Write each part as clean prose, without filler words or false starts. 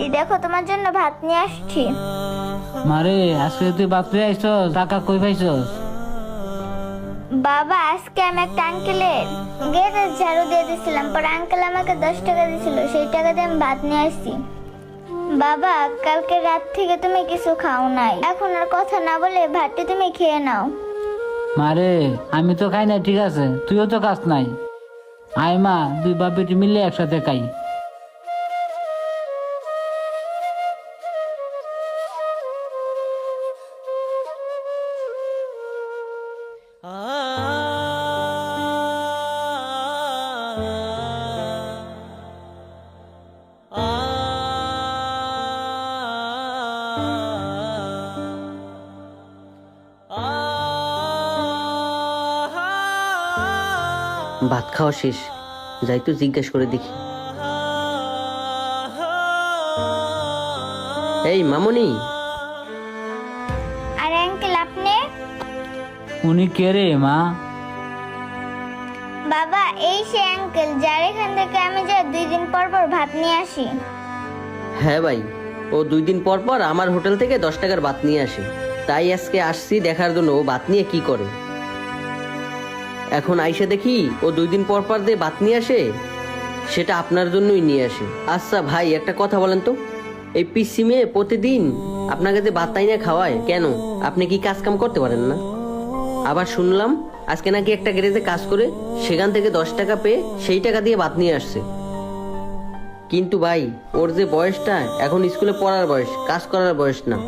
এই দেখো তোমার জন্য ভাত নিয়ে আসছি। মারে আজকে তুই বাপরে আইছস, টাকা কই পাইছস? বাবা, আজকে আমি একটা আঙ্কেলের গেটের ঝাড়ু দিয়ে দিছিলাম, পরে আঙ্কেল আমাকে 10 টাকা দিছিল, সেই টাকা দিয়ে আমি ভাত নিয়ে আসছি। বাবা, কালকে রাত থেকে তুমি কিছু খাও নাই, এখন আর কথা না বলে ভাতটি তুমি খেয়ে নাও। মারে আমি তো খাই না, ঠিক আছে, তুইও তো খাস নাই। আয় মা, দুই বাপ বেটি মিলে একসাথে খাই। ভাত খাওয়া শেষ, যাই তো জিজ্ঞেস করে দেখি। এই মামুনি। আরে আঙ্কেল, আপনি? উনি কে রে মা? বাবা, এই সে আঙ্কেল যার এখান থেকে আমি যা 2 দিন পর পর ভাত নিয়ে আসি। হ্যাঁ ভাই, ও 2 দিন পর পর আমার হোটেল থেকে 10 টাকার ভাত নিয়ে আসে, তাই আজকে আসছি দেখার জন্য ও ভাত নিয়ে কি করে। এখন আইসা দেখি ও 2 দিন পর পর যে ভাত নিয়ে আসে সেটা আপনার জন্যই নিয়ে আসে। আচ্ছা ভাই, একটা কথা বলেন তো, এই পিসি মেয়ে প্রতিদিন আপনাকে যে ভাত তাই না খাওয়ায় কেন? আপনি কি কাজ কাম করতে পারেন না? আবার শুনলাম আজকে নাকি একটা গ্যারেজে কাজ করে সেখান থেকে 10 টাকা পেয়ে সেই টাকা দিয়ে ভাত নিয়ে আসছে। কিন্তু ভাই, ওর যে বয়সটা এখন স্কুলে পড়ার বয়স, কাজ করার বয়স না।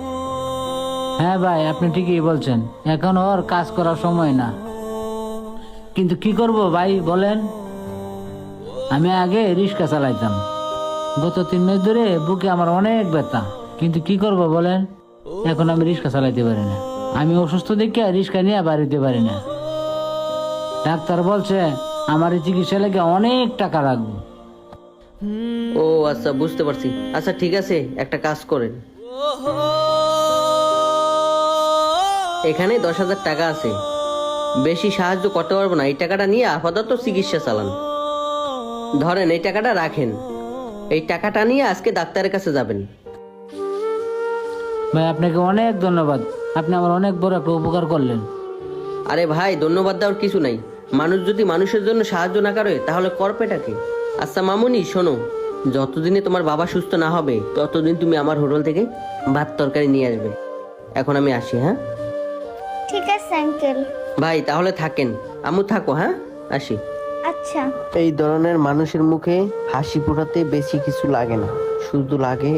হ্যাঁ ভাই, আপনি ঠিকই বলছেন, এখন ওর কাজ করার সময় না। কিন্তু কি করব ভাই বলেন? আমি আগে রিক্সা চালাইতাম, গত 3 মাস ধরে বুকে আমার অনেক ব্যথা, কিন্তু কি করব বলেন, এখন আমি রিক্সা চালাইতে পারি না। আমি অসুস্থ দেখে রিক্সা নিয়ে বাড়িতে পারি না। ডাক্তার বলছে আমার এই চিকিৎসা লেগে অনেক টাকা লাগবে। ও আচ্ছা, বুঝতে পারছি। আচ্ছা ঠিক আছে, একটা কাজ করেন, এখানে 10,000 টাকা আছে, বেশি সাহায্য করতে পারবো না, এই টাকাটা নিয়ে আপাতত চিকিৎসা চালান। ধরেন, এই টাকাটা রাখেন, এই টাকাটা নিয়ে আজকে ডাক্তারের কাছে যাবেন। ভাই আপনাকে অনেক ধন্যবাদ, আপনি আমার অনেক বড় একটা উপকার করলেন। আরে ভাই, ধন্যবাদ দেওয়ার কিছু নাই, মানুষ যদি মানুষের জন্য সাহায্য না করে তাহলে করবেটাকে। আচ্ছা মামুনি, শোনো, যতদিনে তোমার বাবা সুস্থ না হবে ততদিন তুমি আমার হোটেল থেকে ভাত তরকারি নিয়ে আসবে। এখন আমি আসি। হ্যাঁ ঠিক আছে আঙ্কেল। ভাই, তাহলে থাকেন, আম্মু থাকো। হ্যাঁ, আসি। আচ্ছা। এই ধরনের মানুষের মুখে হাসি ফোটাতে বেশি কিছু লাগে না, শুধু লাগে